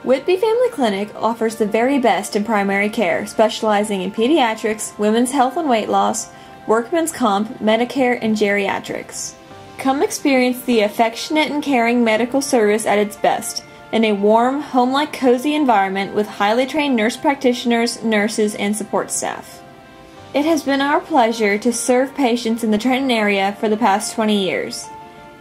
Whitby Family Clinic offers the very best in primary care, specializing in pediatrics, women's health and weight loss, workman's comp, Medicare, and geriatrics. Come experience the affectionate and caring medical service at its best, in a warm, home-like cozy environment with highly trained nurse practitioners, nurses, and support staff. It has been our pleasure to serve patients in the Trenton area for the past 20 years.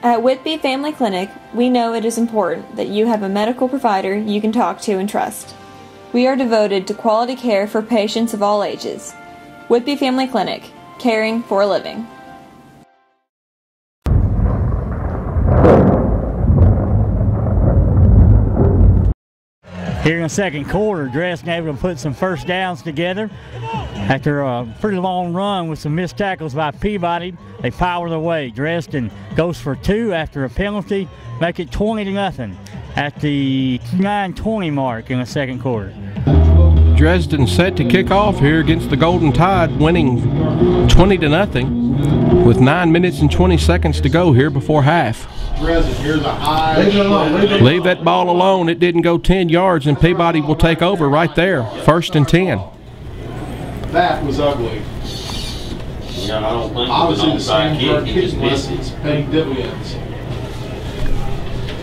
At Whitby Family Clinic, we know it is important that you have a medical provider you can talk to and trust. We are devoted to quality care for patients of all ages. Whitby Family Clinic, caring for a living. Here in the second quarter, Dresden able to put some first downs together. After a pretty long run with some missed tackles by Peabody, they power their way. Dresden goes for 2 after a penalty, make it 20-0 at the 9:20 mark in the second quarter. Dresden set to kick off here against the Golden Tide, winning 20-0 with 9 minutes and 20 seconds to go here before half. Leave that ball alone. It didn't go 10 yards, and Peabody will take over right there. 1st and 10. That was ugly. Yeah, I don't think obviously the same for he just misses. Paying dividends.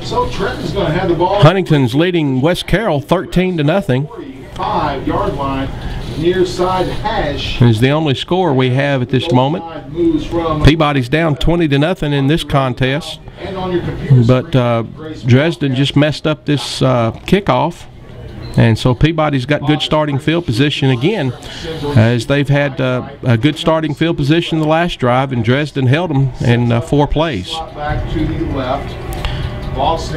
So Trenton's going to have the ball. Huntington's leading West Carroll 13-0. 45-yard line near side hash. Is the only score we have at this moment. Peabody's down 20-0 in this contest, but Dresden just messed up this kickoff. And so Peabody's got good starting field position again, as they've had a good starting field position the last drive, and Dresden held them in 4 plays. Back to the left.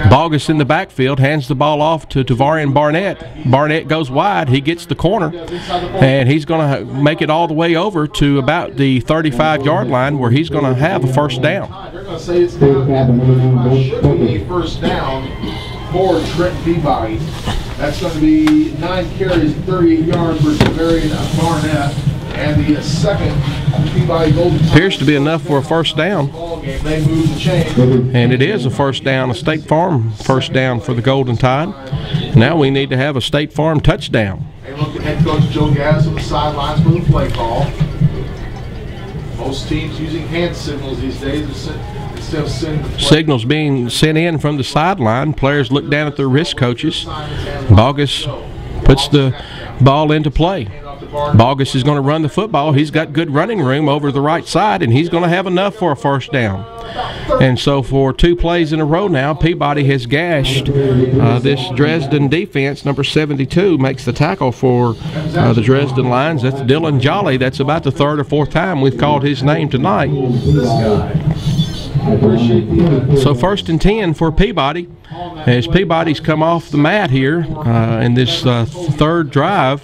Bogus in the backfield hands the ball off to Tavarian Barnett. Barnett goes wide. He gets the corner, and he's going to make it all the way over to about the 35-yard line, where he's going to have a first down. They're going to say it's down at should be a first down for Trenton Peabody. That's going to be 9 carries, 38 yards for Tavarian Barnett. And the second Peabody Golden Tide appears to be enough for a first down. They move the chain. And it is a first down, a State Farm first down for the Golden Tide. Now we need to have a State Farm touchdown. And look at head coach Joe Gaddis on the sidelines for the play call. Most teams using hand signals these days instead of sending the play. Signals being sent in from the sideline. Players look down at their wrist coaches. Bogus puts the ball into play. Bogus is going to run the football. He's got good running room over the right side, and he's going to have enough for a first down. And so for 2 plays in a row now, Peabody has gashed this Dresden defense. Number 72 makes the tackle for the Dresden Lions. That's Dylan Jolly. That's about the 3rd or 4th time we've called his name tonight. So 1st and 10 for Peabody, as Peabody's come off the mat here in this 3rd drive.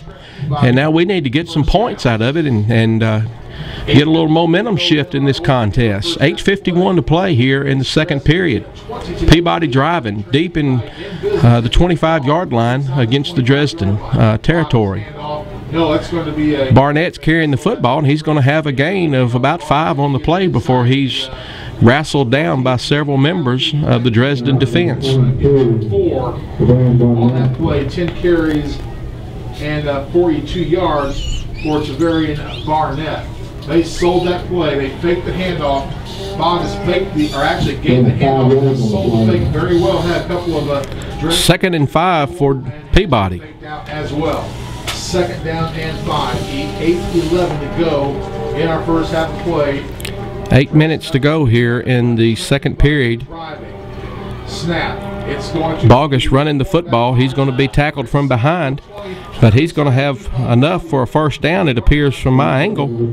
And now we need to get some points out of it and get a little momentum shift in this contest. 8:51 to play here in the second period. Peabody driving deep in the 25-yard line against the Dresden territory. Barnett's carrying the football, and he's going to have a gain of about 5 on the play before he's wrestled down by several members of the Dresden defense. 4 on that play, 10 carries and 42 yards for Tavarian Barnett. They sold that play. They faked the handoff. Bogus faked the, or actually gave the handoff and sold the fake very well. Had a couple of 2nd and 5 for Peabody. As well. 2nd down and 5. 8:11 to go in our first half of play. 8 minutes to go here in the second period. Snap. It's going to Bogus running the football. He's going to be tackled from behind, but he's going to have enough for a first down, it appears, from my angle. 4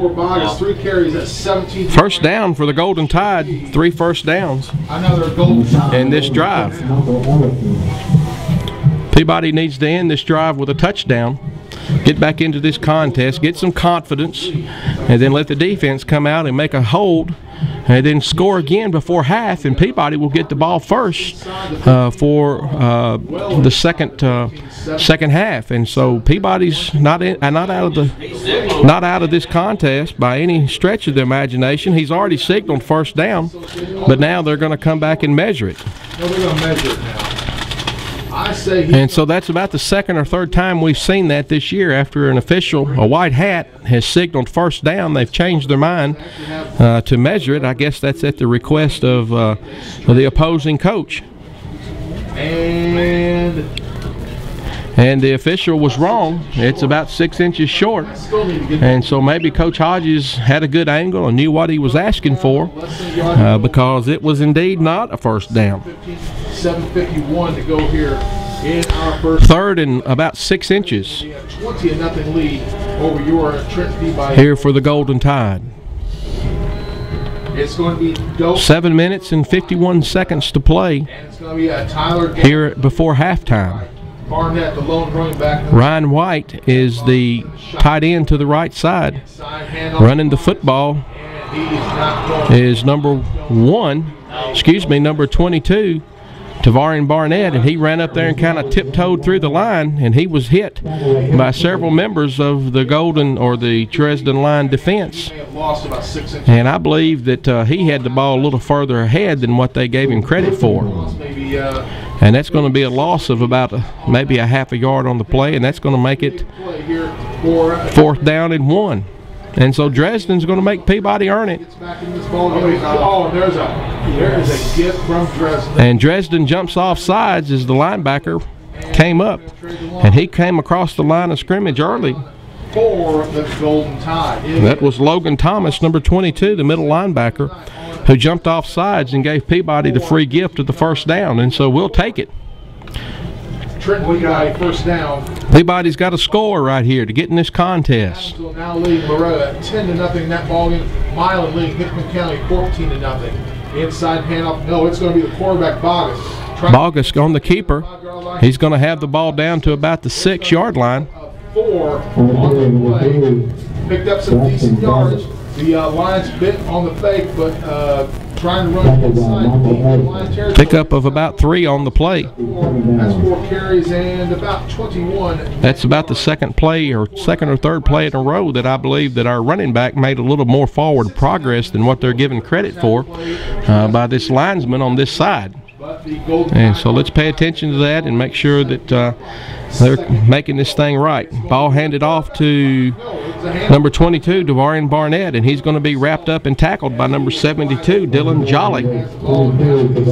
Bogus, 3 carries at 17. First down for the Golden Tide. 3 first downs Another Golden Tide in this drive. Peabody needs to end this drive with a touchdown, get back into this contest, get some confidence, and then let the defense come out and make a hold, and then score again before half, and Peabody will get the ball first for the second half. And so Peabody's not out of this contest by any stretch of the imagination. He's already signaled first down, but now they're going to come back and measure it. Well, they're going to measure it now. And so that's about the second or third time we've seen that this year. After an official, a white hat, has signaled first down, they've changed their mind to measure it. I guess that's at the request of the opposing coach. And the official was wrong. It's about 6 inches short. And so maybe Coach Hodges had a good angle and knew what he was asking for, because it was indeed not a first down. 7:51 to go here in our first. Third and about 6 inches. 20-0 lead over your Trenton Peabody. Here for the Golden Tide. It's going to be dope. 7 minutes and 51 seconds to play. And it's going to be a Tyler here before halftime. Barnett, the lone running back. Ryan White is the tight end to the right side. Running the football is number 22, Tavarian Barnett, and he ran up there and kind of tiptoed through the line, and he was hit by several members of the the Dresden line defense. And I believe that he had the ball a little further ahead than what they gave him credit for. And that's going to be a loss of about maybe a half a yard on the play, and that's going to make it 4th down and 1. And so Dresden's going to make Peabody earn it. Oh, there's a gift from Dresden. And Dresden jumps off sides as the linebacker came up, and he came across the line of scrimmage early. For the Golden Tide. That was Logan Thomas, number 22, the middle linebacker, who jumped off sides and gave Peabody the free gift of the first down, and so we'll take it. Trenton Peabody first down. Peabody's got a score right here to get in this contest. Now leading Loretta 10-0 in that ballgame. Milan leading Hickman County 14-0. Inside handoff. No, it's going to be the quarterback Bogus. Bogus on the keeper. He's going to have the ball down to about the 6-yard line. 4 on the play. Picked up some decent yards. The Lions bit on the fake, but trying to run inside. Pickup of about 3 on the play. That's 4 carries and about 21. That's about the second or third play in a row that I believe that our running back made a little more forward progress than what they're given credit for by this linesman on this side. And so let's pay attention to that and make sure that they're making this thing right. Ball handed off to number 22, Devarian Barnett, and he's going to be wrapped up and tackled by number 72, Dylan Jolly.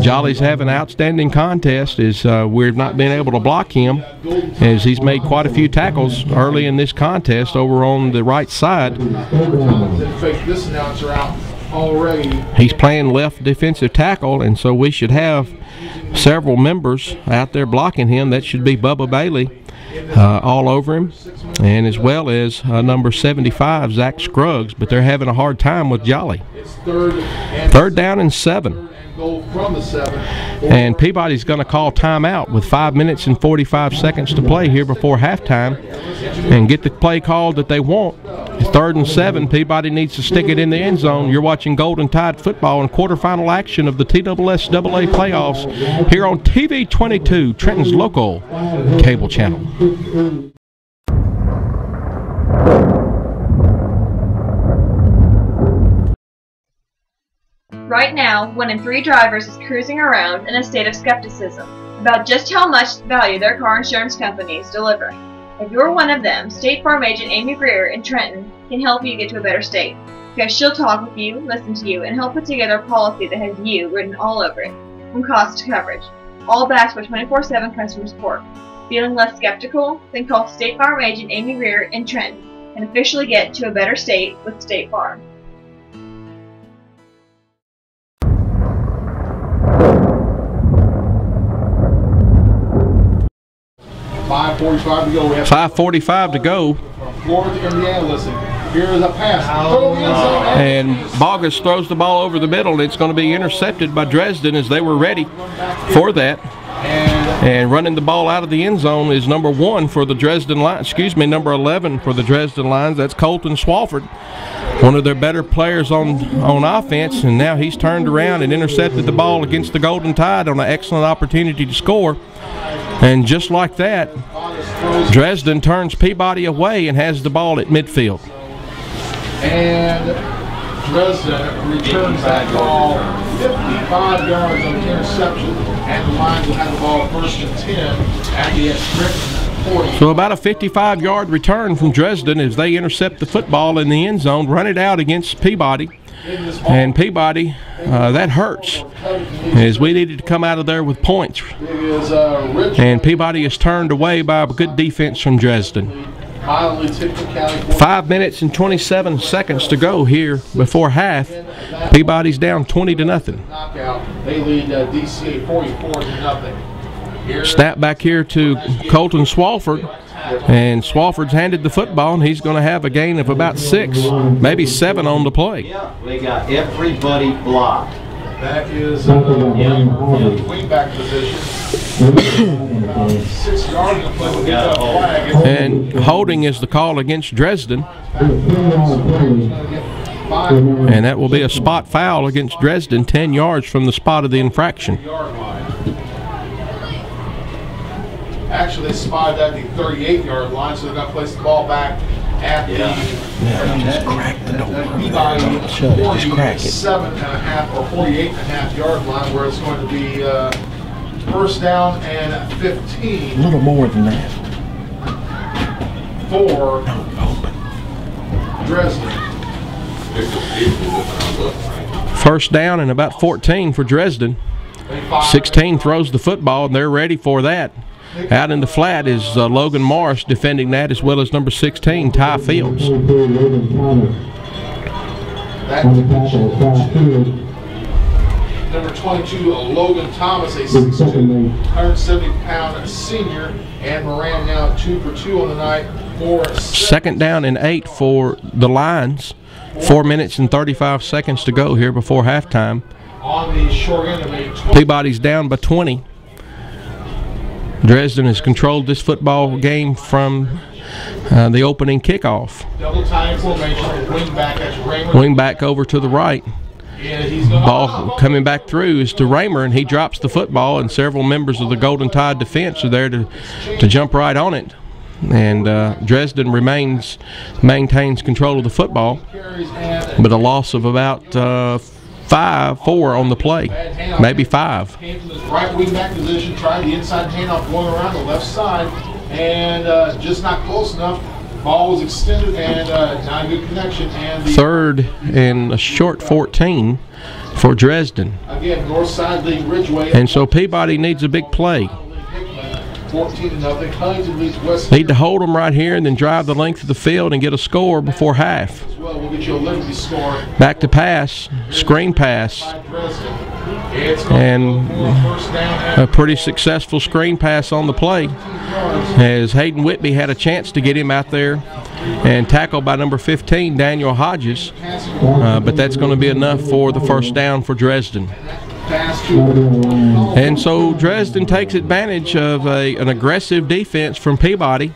Jolly's having an outstanding contest as we've not been able to block him, as he's made quite a few tackles early in this contest over on the right side. He's playing left defensive tackle, and so we should have several members out there blocking him. That should be Bubba Bailey all over him, and as well as number 75, Zach Scruggs, but they're having a hard time with Jolly. 3rd down and 7. And Peabody's going to call timeout with 5 minutes and 45 seconds to play here before halftime and get the play called that they want. 3rd and 7. Peabody needs to stick it in the end zone. You're watching Golden Tide football and quarterfinal action of the TSSAA playoffs here on TV 22, Trenton's local cable channel. Right now, 1 in 3 drivers is cruising around in a state of skepticism about just how much value their car insurance companies deliver. If you're one of them, State Farm agent Amy Greer in Trenton can help you get to a better state, because she'll talk with you, listen to you, and help put together a policy that has you written all over it, from cost to coverage, all backed by 24/7 customer support. Feeling less skeptical? Then call State Farm agent Amy Greer in Trenton and officially get to a better state with State Farm. 5:45 to go. 5:45 to go. From Florida to Indiana, listen. Here is a pass. And Bogus throws the ball over the middle. It's going to be intercepted by Dresden as they were ready for that. And running the ball out of the end zone is number 1 for the Dresden Lions. Excuse me, number 11 for the Dresden Lions. That's Colton Swafford, one of their better players on offense. And now he's turned around and intercepted the ball against the Golden Tide on an excellent opportunity to score. And just like that, Dresden turns Peabody away and has the ball at midfield. And Dresden returns that ball 55 yards on the interception, and the Lions will have the ball 1st and 10 at the Trenton 40. So about a 55-yard return from Dresden as they intercept the football in the end zone, run it out against Peabody. And Peabody, that hurts, as we needed to come out of there with points. And Peabody is turned away by a good defense from Dresden. 5 minutes and 27 seconds to go here before half. Peabody's down 20-0. They lead DCA 44-0. Snap back here to Colton Swalford, and Swalford's handed the football, and he's going to have a gain of about 6, maybe 7 on the play. Yeah, we got everybody blocked. That is wingback position. 6 yards in the play will get a flag. And holding is the call against Dresden. And that will be a spot foul against Dresden, 10 yards from the spot of the infraction. Actually, they spotted at the 38-yard line, so they're going to place the ball back at the Just crack the door. Peabody Shut it. Just crack it. 47.5 or 48.5-yard line, where it's going to be 1st down and 15. A little more than that. For Dresden. 1st down and about 14 for Dresden. 16 throws the football, and they're ready for that. Out in the flat is Logan Morris defending that, as well as number 16, Ty Fields. Number 22, Logan Thomas, a 6'2", 170-pound senior, and Moran now 2 for 2 on the night. 2nd down and 8 for the Lions. 4 minutes and 35 seconds to go here before halftime. On the short end of a Peabody's down by 20. Dresden has controlled this football game from the opening kickoff. double tie formation, wing back as Raymer. Wing back over to the right. Ball coming back through is to Raymer, and he drops the football, and several members of the Golden Tide defense are there to jump right on it. And Dresden maintains control of the football, but a loss of about 4 on the play, maybe 5. Came from his right wing back position, tried the inside handoff going around the left side, and just not close enough. Ball was extended and not a good connection. And 3rd and a short 14 for Dresden. Again, north side leading Ridgeway. And so Peabody needs a big play. 14-0. Huntington leads West. Need to hold them right here and then drive the length of the field and get a score before half. Well, we'll get you a Liberty score. Back to pass, screen pass, and a pretty successful screen pass on the play, as Hayden Whitby had a chance to get him out there and tackled by number 15, Daniel Hodges, but that's going to be enough for the 1st down for Dresden. And so Dresden takes advantage of an aggressive defense from Peabody,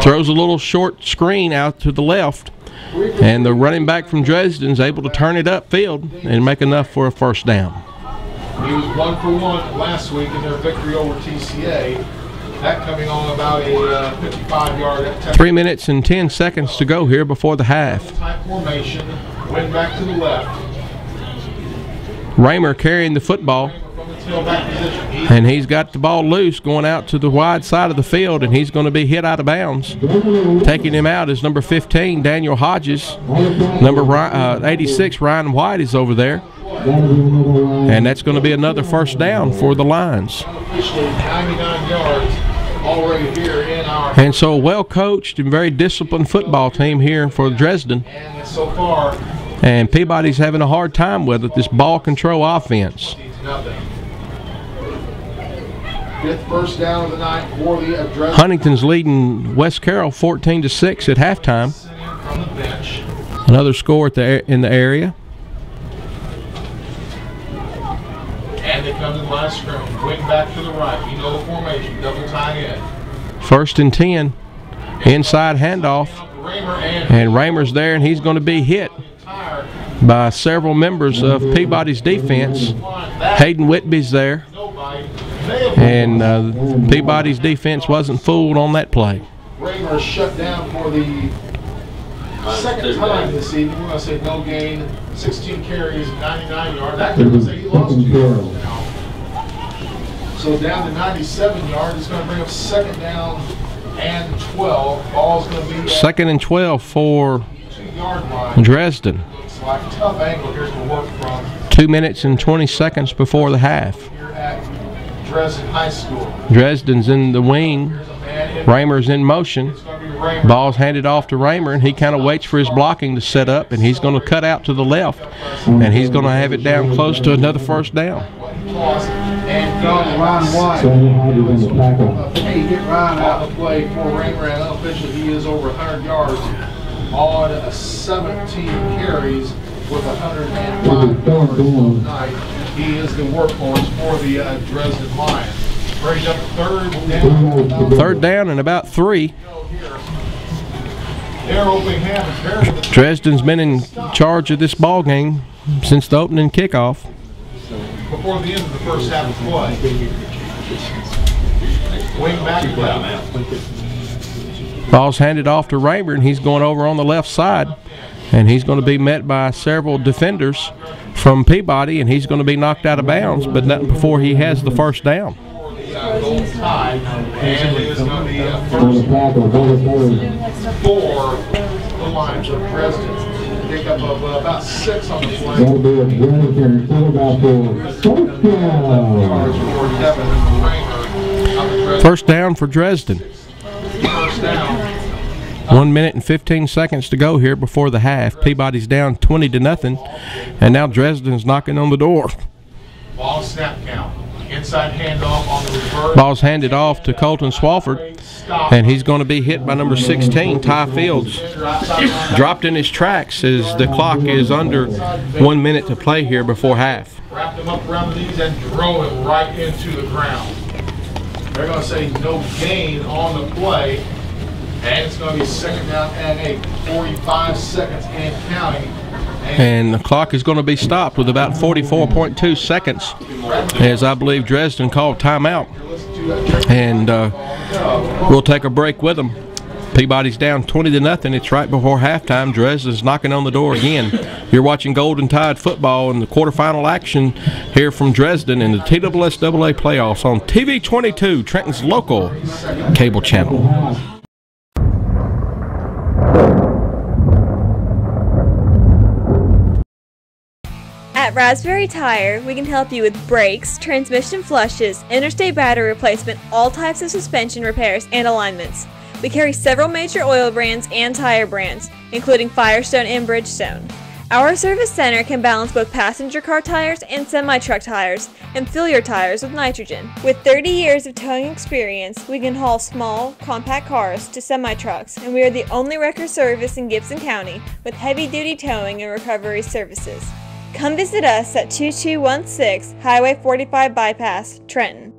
throws a little short screen out to the left, and the running back from Dresden is able to turn it upfield and make enough for a 1st down. He was 1 for 1 last week in their victory over TCA. That coming on about a 55-yard. 3 minutes and 10 seconds to go here before the half. Type formation, went back to the left. Raymer carrying the football, and he's got the ball loose going out to the wide side of the field, and he's going to be hit out of bounds. Taking him out is number 15, Daniel Hodges. Number 86, Ryan White, is over there. And that's going to be another 1st down for the Lions. 99 yards already here in our. And so a well-coached and very disciplined football team here for Dresden. And so far. And Peabody's having a hard time with it, this ball control offense. 5th 1st down of the night for the Dresden. Huntington's leading West Carroll 14-6 at halftime. Another score in the area. And they come to the line of scrimmage. Wing back to the right. You know the formation. Double tie in. 1st and 10. Inside handoff. And Raymer's there, and he's going to be hit by several members of Peabody's defense. Hayden Whitby's there. And Peabody's defense wasn't fooled on that play. Raymer shut down for the second time this evening. We're going to say no gain, 16 carries, 99 yards. Actually, we're going to say he lost 2 yards now. So down to 97 yards. It's going to bring up second down and 12. Ball's going to be second and 12 for 2-yard line. Dresden. Looks like a tough angle here to work from. 2 minutes and 20 seconds before the half. Here at Dresden High School. Dresden's in the wing. Raymer's in motion. It's going to be Raymer. Ball's handed off to Raymer, and he kind of waits for his blocking to set up, and he's going to cut out to the left, and he's going to have it down close to another first down. And Ryan White. Hey, get Ryan out of the play for Raymer, and unofficially he is over 100 yards on 17 carries with 105 yards tonight. He is the workhorse for the Dresden Lions. Brings up third down and about 3. They're opening half. Dresden's been in charge of this ball game since the opening kickoff. Before the end of the first half of play. Wing back left. Ball's handed off to Raymer, and he's going over on the left side. And he's going to be met by several defenders from Peabody, and he's going to be knocked out of bounds, but not before he has the first down. Gold tie, and it is going to be first for the Lions of Dresden. Pick up of about 6 on the play. First down for Dresden. First down. 1 minute and 15 seconds to go here before the half. Peabody's down 20-0, and now Dresden's knocking on the door. Ball snap count. Inside handoff on the reverse. Ball's handed off to Colton Swafford, and he's going to be hit by number 16, Ty Fields. Dropped in his tracks as the clock is under 1 minute to play here before half. Wrapped him up around the knees and drove him right into the ground. They're going to say no gain on the play, and it's going to be second down and 8, 45 seconds and counting. And the clock is going to be stopped with about 44.2 seconds, as I believe Dresden called timeout. And we'll take a break with them. Peabody's down 20-0. It's right before halftime. Dresden's knocking on the door again. You're watching Golden Tide football in the quarterfinal action here from Dresden in the TSSAA playoffs on TV 22, Trenton's local cable channel. At Raspberry Tire, we can help you with brakes, transmission flushes, interstate battery replacement, all types of suspension repairs, and alignments. We carry several major oil brands and tire brands, including Firestone and Bridgestone. Our service center can balance both passenger car tires and semi-truck tires, and fill your tires with nitrogen. With 30 years of towing experience, we can haul small, compact cars to semi-trucks, and we are the only wrecker service in Gibson County with heavy-duty towing and recovery services. Come visit us at 2216 Highway 45 Bypass, Trenton.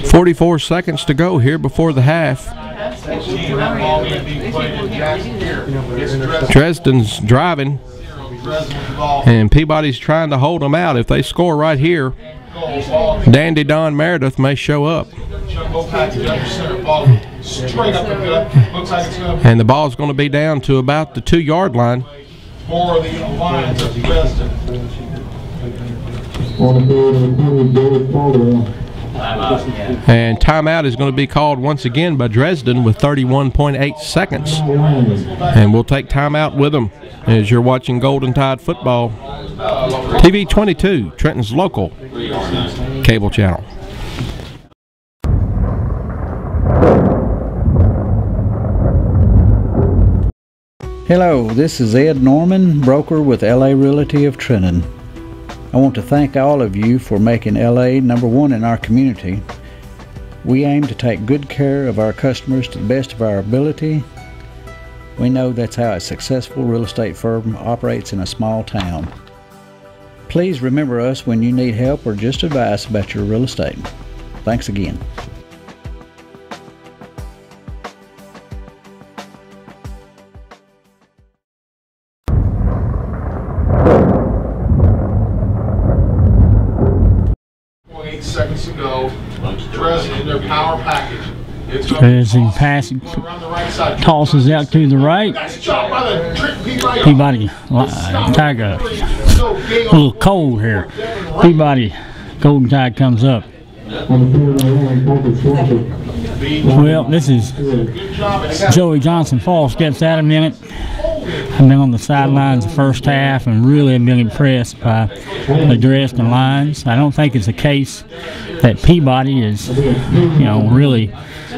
"44 seconds to go here before the half. Dresden's driving, and Peabody's trying to hold them out. If they score right here, Dandy Don Meredith may show up. And the ball's going to be down to about the 2-yard line. For the Lions of Dresden. And timeout is going to be called once again by Dresden with 31.8 seconds. And we'll take timeout with them as you're watching Golden Tide football. TV 22, Trenton's local cable channel. Hello, this is Ed Norman, broker with LA Realty of Trenton. I want to thank all of you for making LA #1 in our community. We aim to take good care of our customers to the best of our ability. We know that's how a successful real estate firm operates in a small town. Please remember us when you need help or just advice about your real estate. Thanks again. go. Dresden in their power package. Dresden passing, tosses out to the right. Nice job by the Trenton Peabody Tiger. A little cold here. Peabody Golden Tide comes up. Well, this is Joey Johnson Fall steps out a minute. I've been on the sidelines the first half and really have been impressed by the Dresden lines. I don't think it's a case that Peabody is, really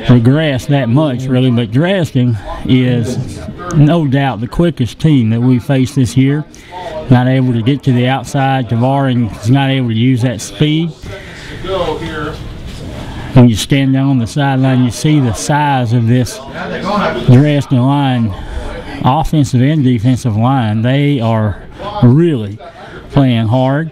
regressed that much, really, but Dresden is no doubt the quickest team that we faced this year. Not able to get to the outside. Tavaring is not able to use that speed. When you stand down on the sideline, you see the size of this Dresden line, offensive and defensive line. They are really playing hard.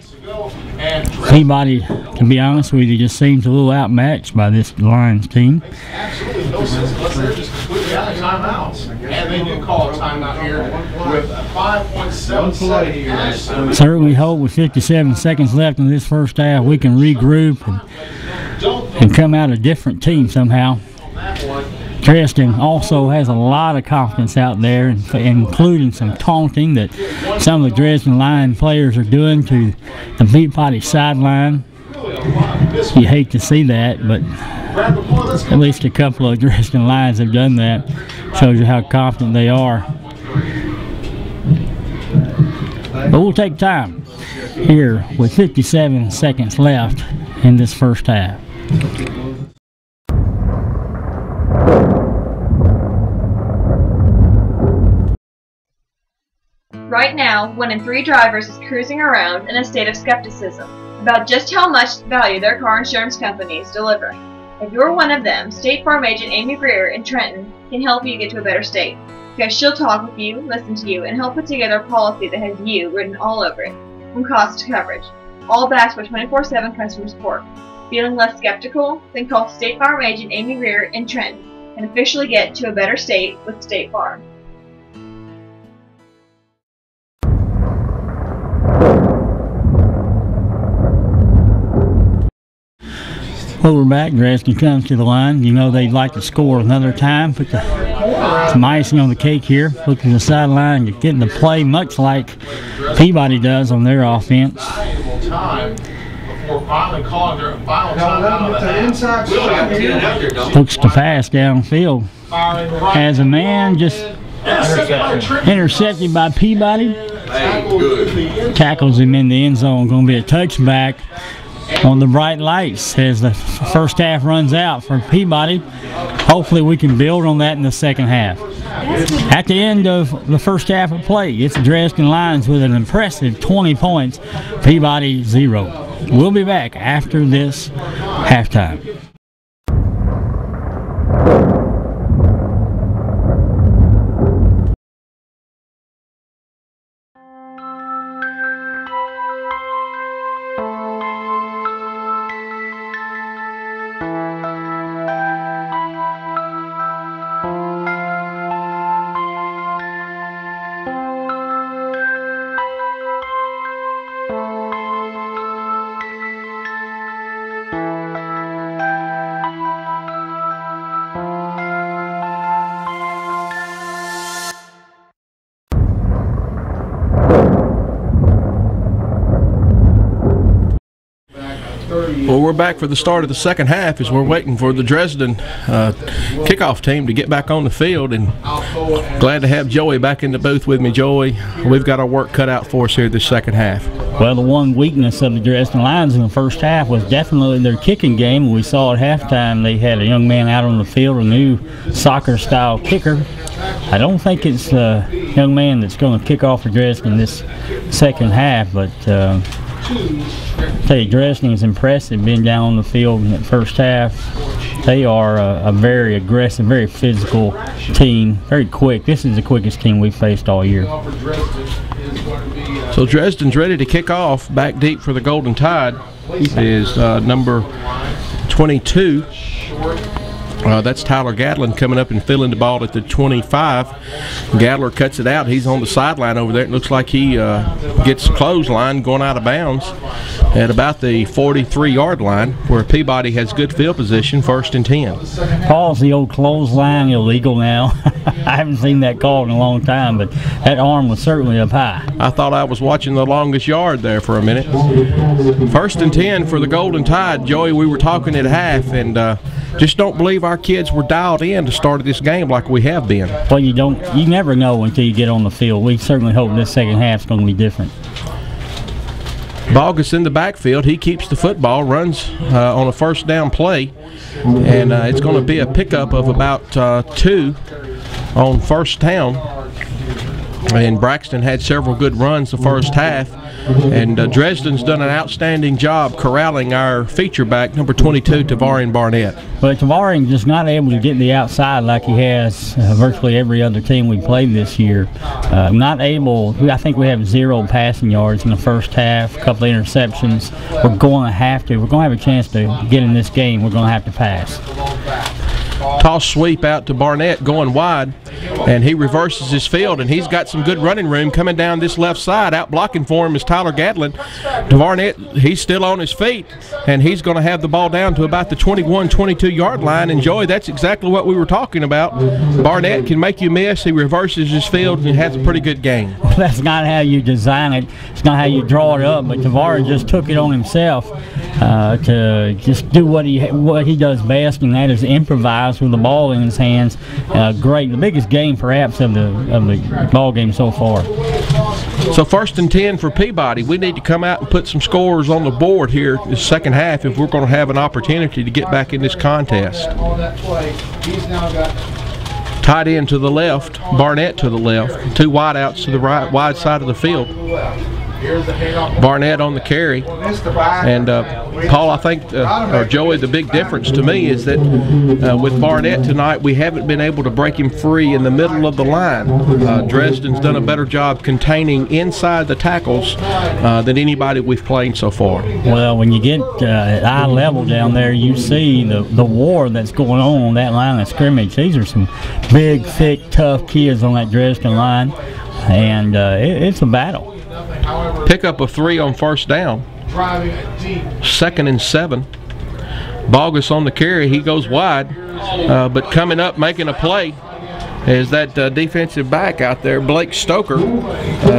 Peabody, to be honest with you, just seems a little outmatched by this Lions team. Absolutely no sense unless they're just completely out of timeouts. And they do call a timeout here with 5.7 seconds. Certainly hope with 57 seconds left in this first half we can regroup and come out a different team somehow. Dresden also has a lot of confidence out there, including some taunting that some of the Dresden line players are doing to the Peabody sideline. You hate to see that, but at least a couple of Dresden lines have done that. Shows you how confident they are. But we'll take time here with 57 seconds left in this first half. Right now, 1 in 3 drivers is cruising around in a state of skepticism about just how much value their car insurance company is delivering. If you're one of them, State Farm agent Amy Greer in Trenton can help you get to a better state, because she'll talk with you, listen to you, and help put together a policy that has you written all over it, from cost to coverage, all backed by 24/7 customer support. Feeling less skeptical? Then call State Farm agent Amy Greer in Trenton and officially get to a better state with State Farm. Well, we're back. Dresden comes to the line. You know they'd like to score another time. Put some icing on the cake here. Look to the sideline, getting the play much like Peabody does on their offense. Looks to pass downfield. Has a man just intercepted by Peabody. Tackles him in the end zone. Going to be a touchback on the bright lights as the first half runs out for Peabody. Hopefully we can build on that in the second half. At the end of the first half of play, it's Dresden Lions with an impressive 20 points, Peabody 0. We'll be back after this halftime. Well, we're back for the start of the second half as we're waiting for the Dresden kickoff team to get back on the field, and glad to have Joey back in the booth with me. Joey, we've got our work cut out for us here this second half. Well, the one weakness of the Dresden Lions in the first half was definitely their kicking game. We saw at halftime they had a young man out on the field, a new soccer-style kicker. I don't think it's a young man that's going to kick off for Dresden this second half, but I tell you, Dresden is impressive being down on the field in that first half. They are a very aggressive, very physical team, very quick. This is the quickest team we've faced all year. So Dresden's ready to kick off. Back deep for the Golden Tide is number 22, That's Tyler Gatlin coming up and filling the ball at the 25. Gatler cuts it out. He's on the sideline over there. It looks like he gets clothesline going out of bounds at about the 43-yard line, where Peabody has good field position, 1st and 10. Paul's the old clothesline illegal now. I haven't seen that called in a long time, but that arm was certainly up high. I thought I was watching the longest yard there for a minute. 1st and 10 for the Golden Tide. Joey, we were talking at half, and just don't believe our kids were dialed in to start this game like we have been. Well, you never know until you get on the field. We certainly hope this second half is going to be different. Bogus in the backfield. He keeps the football, runs on a 1st down play, and it's going to be a pickup of about 2 on 1st down. And Braxton had several good runs the first half, and Dresden's done an outstanding job corralling our feature back, number 22, Tavarian Barnett. But Tavarian just not able to get the outside like he has virtually every other team we played this year. Not able. I think we have 0 passing yards in the first half, a couple of interceptions. We're going to have a chance to get in this game. We're going to have to pass. Toss sweep out to Barnett going wide, and he reverses his field, and he's got some good running room coming down this left side. Out blocking for him is Tyler Gatlin. Barnett, he's still on his feet, and he's going to have the ball down to about the 21, 22-yard line. And Joey, that's exactly what we were talking about. Barnett can make you miss. He reverses his field and has a pretty good game. That's not how you design it. It's not how you draw it up. But Tavarian just took it on himself to just do what he does best, and that is improvise with the ball in his hands. Great, the biggest game perhaps of the ball game so far. So 1st and 10 for Peabody. We need to come out and put some scores on the board here this second half if we're going to have an opportunity to get back in this contest. Tight end to the left, Barnett to the left, 2 wideouts to the right, wide side of the field. Barnett on the carry, and Paul, I think, or Joey, the big difference to me is that with Barnett tonight, we haven't been able to break him free in the middle of the line. Dresden's done a better job containing inside the tackles than anybody we've played so far. Well, when you get at eye level down there, you see the war that's going on that line of scrimmage. These are some big, thick, tough kids on that Dresden line, and it's a battle. Pickup of 3 on 1st down. 2nd and 7. Bogus on the carry. He goes wide, but coming up making a play is that defensive back out there, Blake Stoker,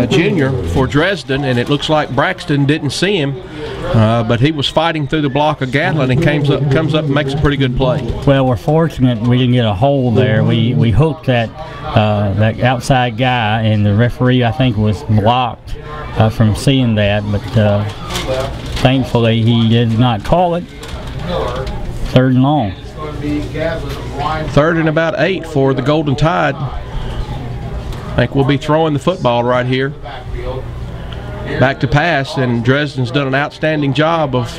Jr. for Dresden, and it looks like Braxton didn't see him, but he was fighting through the block of Gatlin and comes up and makes a pretty good play. Well, we're fortunate we didn't get a hole there. We hooked that outside guy, and the referee, I think, was blocked from seeing that, but thankfully he did not call it. 3rd and long. 3rd and about 8 for the Golden Tide. I think we'll be throwing the football right here. Back to pass, and Dresden's done an outstanding job of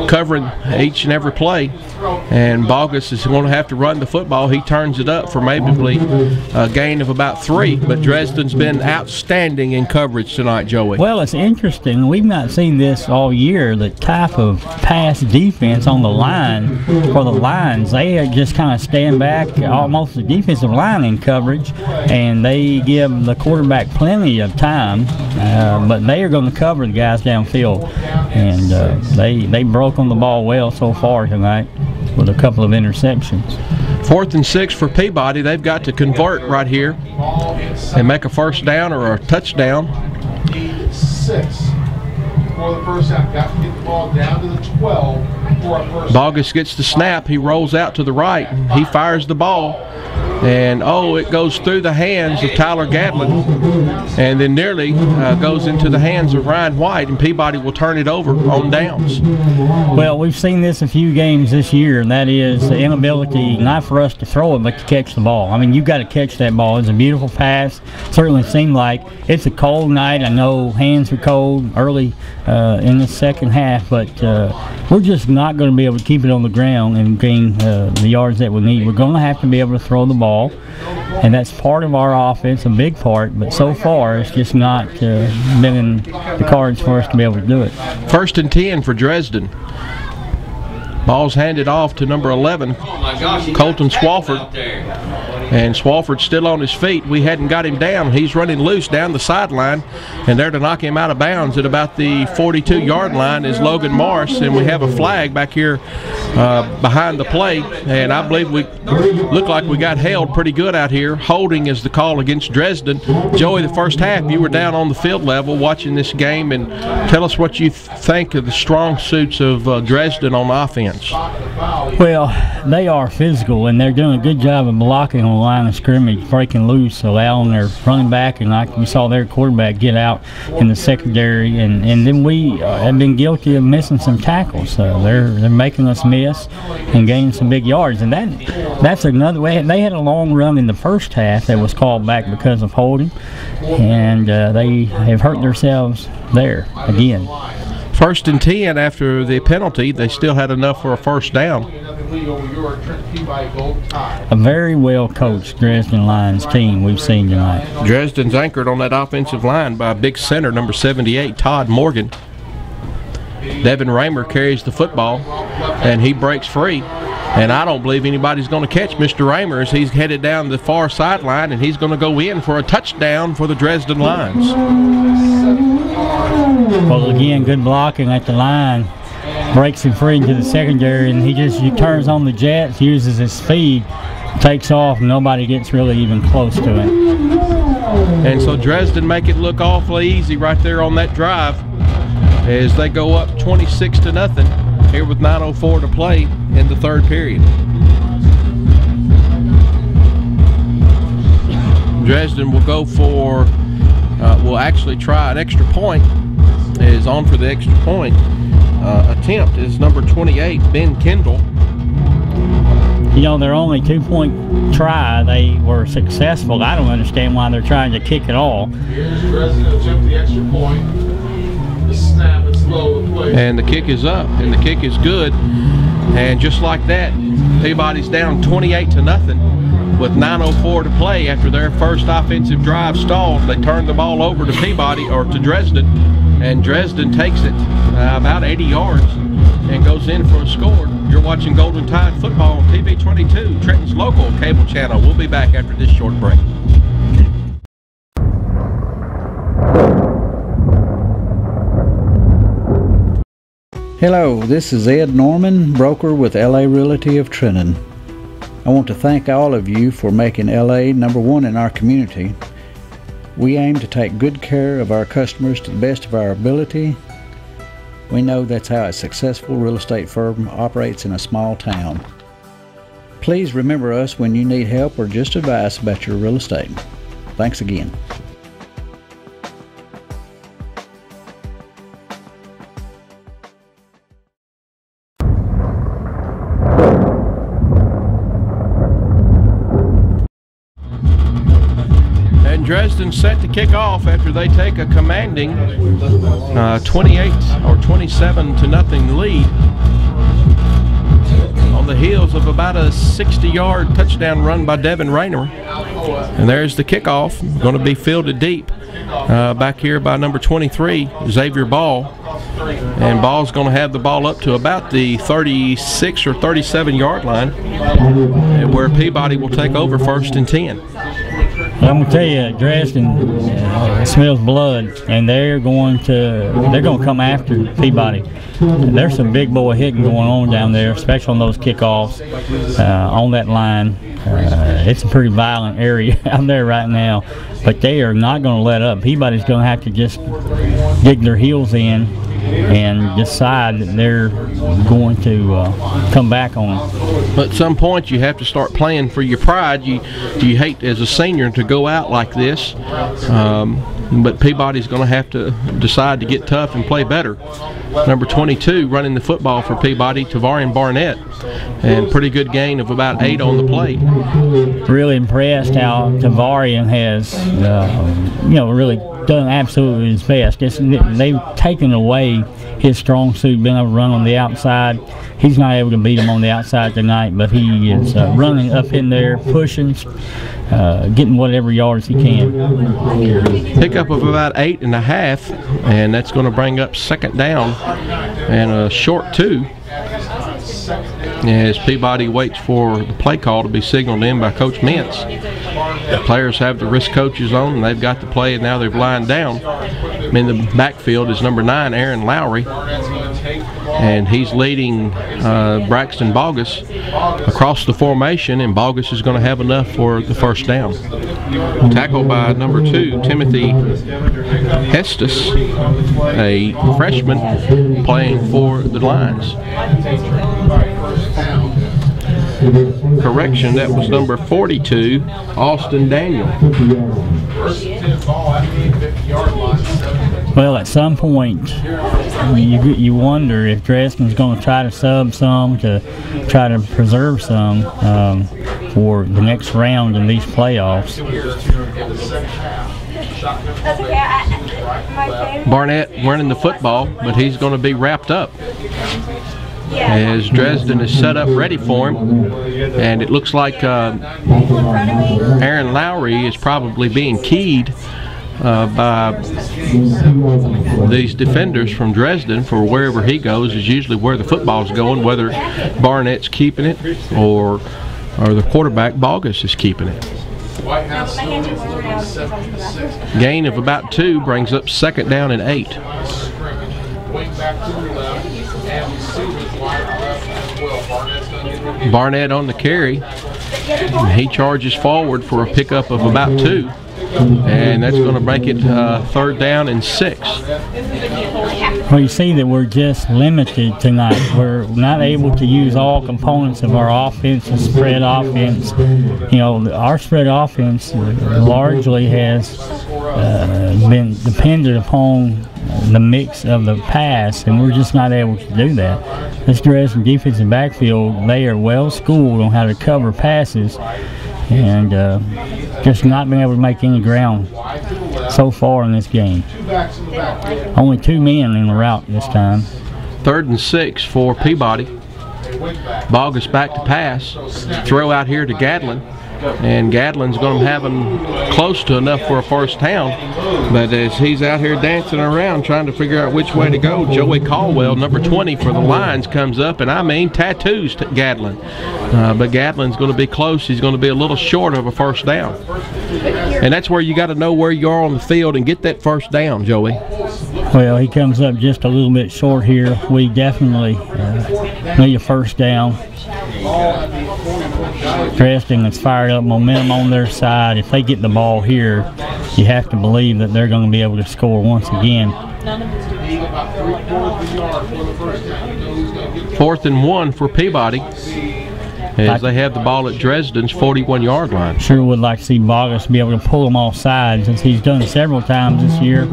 covering each and every play. And Bogus is going to have to run the football. He turns it up for maybe a gain of about 3, but Dresden's been outstanding in coverage tonight, Joey. Well, it's interesting. We've not seen this all year, the type of pass defense on the line for the lines. They just kind of stand back, almost the defensive line in coverage, and they give the quarterback plenty of time, but they are going to cover the guys downfield, and they broke on the ball well so far tonight with a couple of interceptions. 4th and 6 for Peabody. They've got to convert right here and make a 1st down or a touchdown. 6 for the first half. Got to get the ball down to the 12 for a first. Bogus gets the snap. He rolls out to the right. He fires the ball. And it goes through the hands of Tyler Gatlin, and then nearly goes into the hands of Ryan White, and Peabody will turn it over on downs. Well, we've seen this a few games this year, and that is the inability, not for us to throw it, but to catch the ball. I mean, you've got to catch that ball. It's a beautiful pass. Certainly seemed like it's a cold night. I know hands are cold early in the second half, but we're just not going to be able to keep it on the ground and gain the yards that we need. We're going to have to be able to throw the ball, and that's part of our offense, a big part, but so far it's just not been in the cards for us to be able to do it. 1st and 10 for Dresden. Ball's handed off to number 11, Colton Swafford. And Swafford's still on his feet. We hadn't got him down. He's running loose down the sideline. And there to knock him out of bounds at about the 42-yard line is Logan Morris. And we have a flag back here behind the play. And I believe we look like we got held pretty good out here. Holding is the call against Dresden. Joey, the first half, you were down on the field level watching this game. And tell us what you think of the strong suits of Dresden on offense. Well, they are physical, and they're doing a good job of blocking on the line of scrimmage, breaking loose, allowing their running back, and like we saw their quarterback get out in the secondary. And then we have been guilty of missing some tackles. So they're making us miss and gaining some big yards. And that's another way. They had a long run in the first half that was called back because of holding, and they have hurt themselves there again. 1st and 10 after the penalty. They still had enough for a first down. A very well coached Dresden Lions team we've seen tonight. Dresden's anchored on that offensive line by a big center, number 78, Todd Morgan. Devin Raymer carries the football, and he breaks free. And I don't believe anybody's going to catch Mr. Raymer as he's headed down the far sideline, and he's going to go in for a touchdown for the Dresden Lions. Well, again, good blocking at the line. Breaks him free into the secondary, and he turns on the jets, uses his speed, takes off, and nobody gets really even close to him. And so Dresden make it look awfully easy right there on that drive as they go up 26-0 here with 9:04 to play in the third period. Dresden will go for, will actually try an extra point. Is on for the extra point attempt is number 28, Ben Kendall. You know, their only 2-point try, they were successful. I don't understand why they're trying to kick it all. Here's Dresden to attempt the extra point. The snap is low. And the kick is up, and the kick is good. And just like that, Peabody's down 28-0 with 9:04 to play after their first offensive drive stalled. They turned the ball over to Peabody, or to Dresden, and Dresden takes it about 80 yards and goes in for a score. You're watching Golden Tide football on TV 22, Trenton's local cable channel. We'll be back after this short break. Hello, this is Ed Norman, broker with LA Realty of Trenton. I want to thank all of you for making LA #1 in our community. We aim to take good care of our customers to the best of our ability. We know that's how a successful real estate firm operates in a small town. Please remember us when you need help or just advice about your real estate. Thanks again. Dresden set to kick off after they take a commanding 28 or 27-0 lead on the heels of about a 60-yard touchdown run by Devin Rayner. And there's the kickoff, going to be fielded deep back here by number 23, Xavier Ball. And Ball's going to have the ball up to about the 36 or 37-yard line, where Peabody will take over 1st and 10. I'm gonna tell you, Dresden smells blood, and they're going to come after Peabody. And there's some big boy hitting going on down there, especially on those kickoffs on that line. It's a pretty violent area out there right now, but they are not going to let up. Peabody's going to have to just dig their heels in and decide that they're going to come back on them. But at some point you have to start playing for your pride. You hate as a senior to go out like this, but Peabody's going to have to decide to get tough and play better. Number 22 running the football for Peabody, Tavarian Barnett, and pretty good gain of about 8 on the play. Really impressed how Tavarian has really done absolutely his best. They've taken away his strong suit, being able to run on the outside. He's not able to beat him on the outside tonight, but he is running up in there, pushing, getting whatever yards he can. Pickup of about 8.5, and that's going to bring up 2nd down and a short 2. as Peabody waits for the play call to be signaled in by Coach Mintz. The players have the wrist coaches on, and they've got the play, and now they've lined down. In the backfield is number 9, Aaron Lowry, and he's leading Braxton Bogus across the formation, and Bogus is going to have enough for the first down. Tackled by number 2, Timothy Hestus, a freshman playing for the Lions. Correction, that was number 42, Austin Daniel. Well, at some point, you wonder if Dresden's going to try to sub some to try to preserve some for the next round in these playoffs. Barnett running the football, but he's going to be wrapped up as Dresden is set up ready for him, and it looks like Aaron Lowry is probably being keyed by these defenders from Dresden for wherever he goes is usually where the football's going, whether Barnett's keeping it or the quarterback Bogus is keeping it. Gain of about 2 brings up 2nd down and 8. Barnett on the carry. He charges forward for a pickup of about 2. And that's going to make it 3rd down and 6. Well, you see that we're just limited tonight. We're not able to use all components of our offense, the spread offense. You know, our spread offense largely has been dependent upon the mix of the pass, and we're just not able to do that. This Dresden defensive backfield, they are well schooled on how to cover passes, and just not been able to make any ground so far in this game. Only 2 men in the route this time. 3rd and 6 for Peabody. Bogus back to pass. Throw out here to Gadlin. And Gadlin's going to have him close to enough for a first down. But as he's out here dancing around trying to figure out which way to go, Joey Caldwell, number 20 for the Lions, comes up, and I mean tattoos to Gadlin. But Gadlin's going to be close. He's going to be a little short of a first down. And that's where you got to know where you are on the field and get that first down, Joey. Well, he comes up just a little bit short here. We definitely need a first down. Dresden has fired up momentum on their side. If they get the ball here, you have to believe that they're going to be able to score once again. 4th and 1 for Peabody as they have the ball at Dresden's 41-yard line. Sure would like to see Bogus be able to pull them off sides, as he's done several times this year.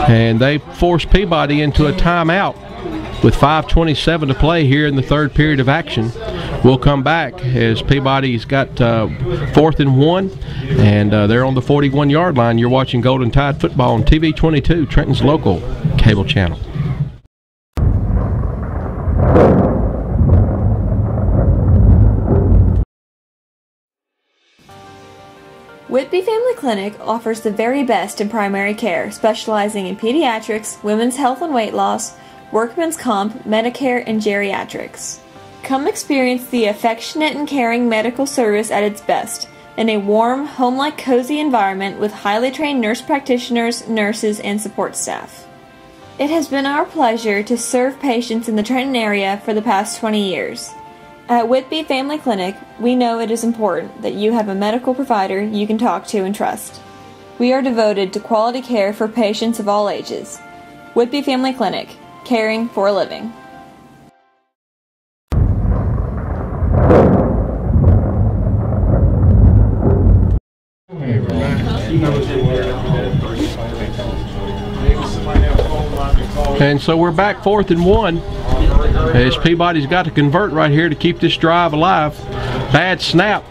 And they force Peabody into a timeout with 5:27 to play here in the 3rd period of action. We'll come back as Peabody's got 4th and 1, and they're on the 41-yard line. You're watching Golden Tide football on TV 22, Trenton's local cable channel. Whitby Family Clinic offers the very best in primary care, specializing in pediatrics, women's health and weight loss, workman's comp, Medicare, and geriatrics. Come experience the affectionate and caring medical service at its best, in a warm, home-like cozy environment with highly trained nurse practitioners, nurses, and support staff. It has been our pleasure to serve patients in the Trenton area for the past 20 years. At Whitby Family Clinic, we know it is important that you have a medical provider you can talk to and trust. We are devoted to quality care for patients of all ages. Whitby Family Clinic, caring for a living. And so we're back 4th and 1 as Peabody's got to convert right here to keep this drive alive. Bad snap,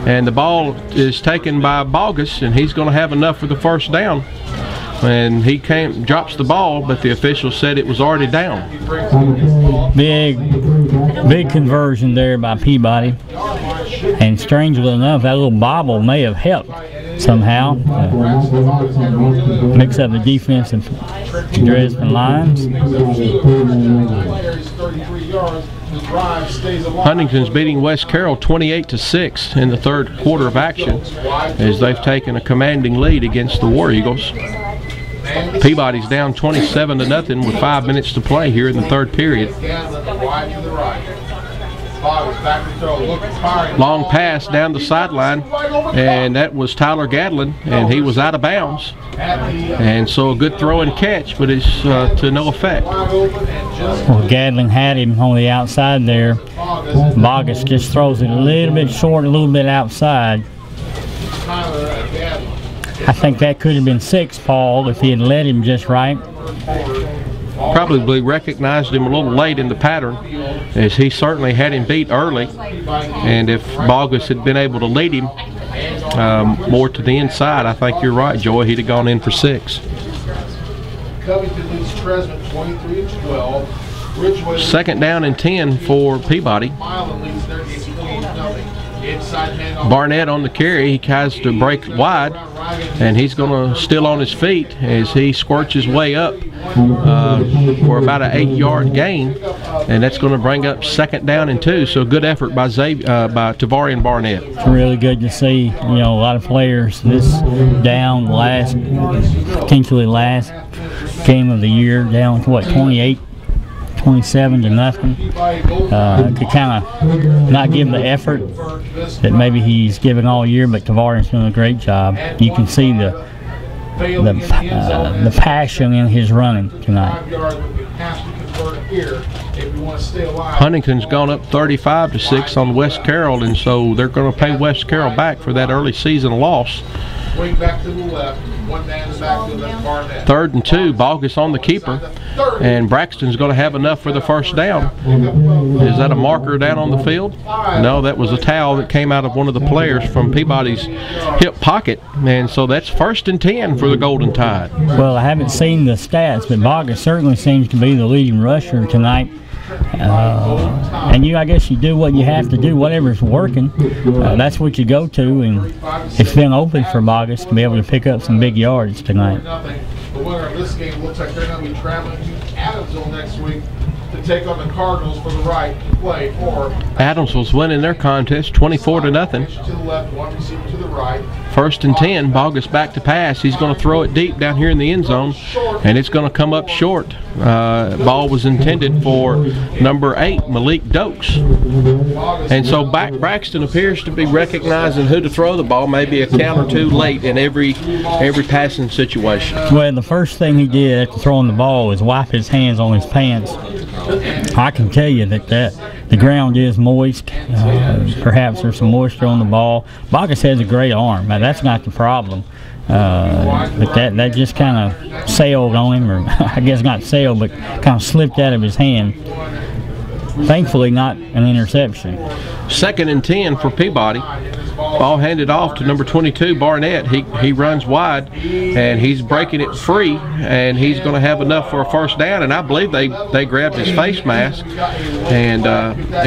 and the ball is taken by Bogus, and he's going to have enough for the first down. And he drops the ball, but the official said it was already down. Big conversion there by Peabody, and strangely enough, that little bobble may have helped somehow. Mix up the defense of Dresden Lions. The drive stays alive. Huntington's beating West Carroll 28-6 in the third quarter of action as they've taken a commanding lead against the War Eagles. Peabody's down 27-0 with 5 minutes to play here in the third period. Long pass down the sideline, and that was Tyler Gadlin, and he was out of bounds. And so a good throw and catch, but it's to no effect. Well, Gadlin had him on the outside there. Bogus just throws it a little bit short, a little bit outside. I think that could have been 6, Paul, if he had led him just right. Probably recognized him a little late in the pattern, as he certainly had him beat early. And if Bogus had been able to lead him more to the inside, I think you're right, Joy, he'd have gone in for 6. Covington leads Dresden 23-12. Second down and 10 for Peabody. Barnett on the carry. He tries to break wide, and he's going to still on his feet as he squirts his way up for about an 8-yard gain, and that's going to bring up second down and 2. So good effort by Tavarian Barnett. It's really good to see, a lot of players this down potentially last game of the year, down to what, 27-0. Could kind of not give the effort that maybe he's given all year, but Tavarian's doing a great job. You can see the passion in his running tonight. Huntington's gone up 35-6 on West Carroll, and so they're going to pay West Carroll back for that early season loss. Wing back to the left. One man is back to the left. Barnett. 3rd and 2. Bogus on the keeper, and Braxton's going to have enough for the first down. Is that a marker down on the field? No, that was a towel that came out of one of the players from Peabody's hip pocket, and so that's 1st and 10 for the Golden Tide. Well, I haven't seen the stats, but Bogus certainly seems to be the leading rusher tonight. And I guess you do what you have to do, whatever's working. That's what you go to, and it's been open for Bogus to be able to pick up some big yards tonight. The winner of this game looks like they're going to be traveling to Adamsville next week to take on the Cardinals for the right to play for. Adamsville's winning their contest 24-0. To the left, one receiver to the right. 1st and 10. Bogus back to pass. He's going to throw it deep down here in the end zone, and it's going to come up short. Ball was intended for number 8, Malik Dokes. And so Braxton appears to be recognizing who to throw the ball, maybe a count or two late in every passing situation. Well, the first thing he did after throwing the ball was wipe his hands on his pants. I can tell you that the ground is moist. Perhaps there's some moisture on the ball. Bogus has a great arm. Now, that's not the problem. But that just kind of sailed on him, or I guess not sailed, but kind of slipped out of his hand. Thankfully, not an interception. 2nd and 10 for Peabody. Ball handed off to number 22, Barnett. He runs wide, and he's breaking it free, and he's going to have enough for a first down. And I believe they grabbed his face mask, and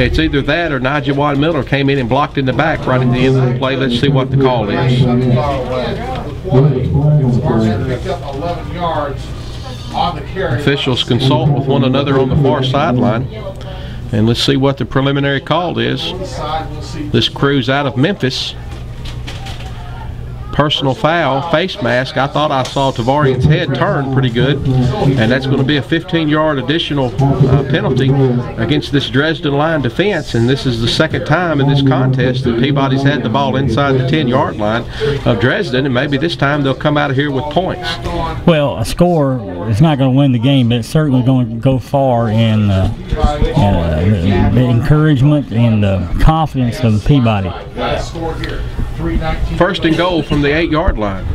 it's either that or Nigel Watt Miller came in and blocked in the back right at the end of the play. Let's see what the call is. Officials consult with one another on the far sideline. And let's see what the preliminary call is. This crew's out of Memphis. Personal foul, face mask. I thought I saw Tavarian's head turn pretty good. And that's going to be a 15-yard additional penalty against this Dresden line defense. And this is the 2nd time in this contest that Peabody's had the ball inside the 10-yard line of Dresden. And maybe this time they'll come out of here with points. Well, a score is not going to win the game, but it's certainly going to go far in the encouragement and the confidence of Peabody. 1st and goal from the 8-yard line.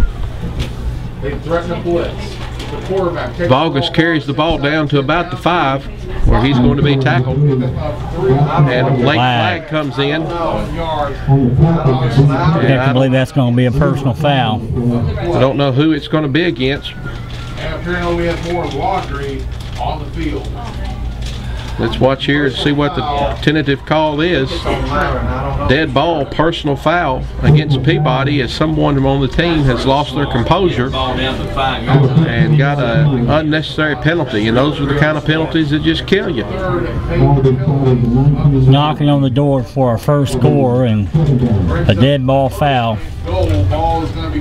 They threaten a blitz. The quarterback Bogus carries the ball down to about the 5, where he's going to be tackled. And a late flag comes in. I have to believe that's going to be a personal foul. I don't know who it's going to be against. And apparently we have more laundry on the field. Let's watch here and see what the tentative call is. Dead ball, personal foul against Peabody, as someone on the team has lost their composure and got an unnecessary penalty. And those are the kind of penalties that just kill you. Knocking on the door for our first score and a dead ball foul. Ball is going to be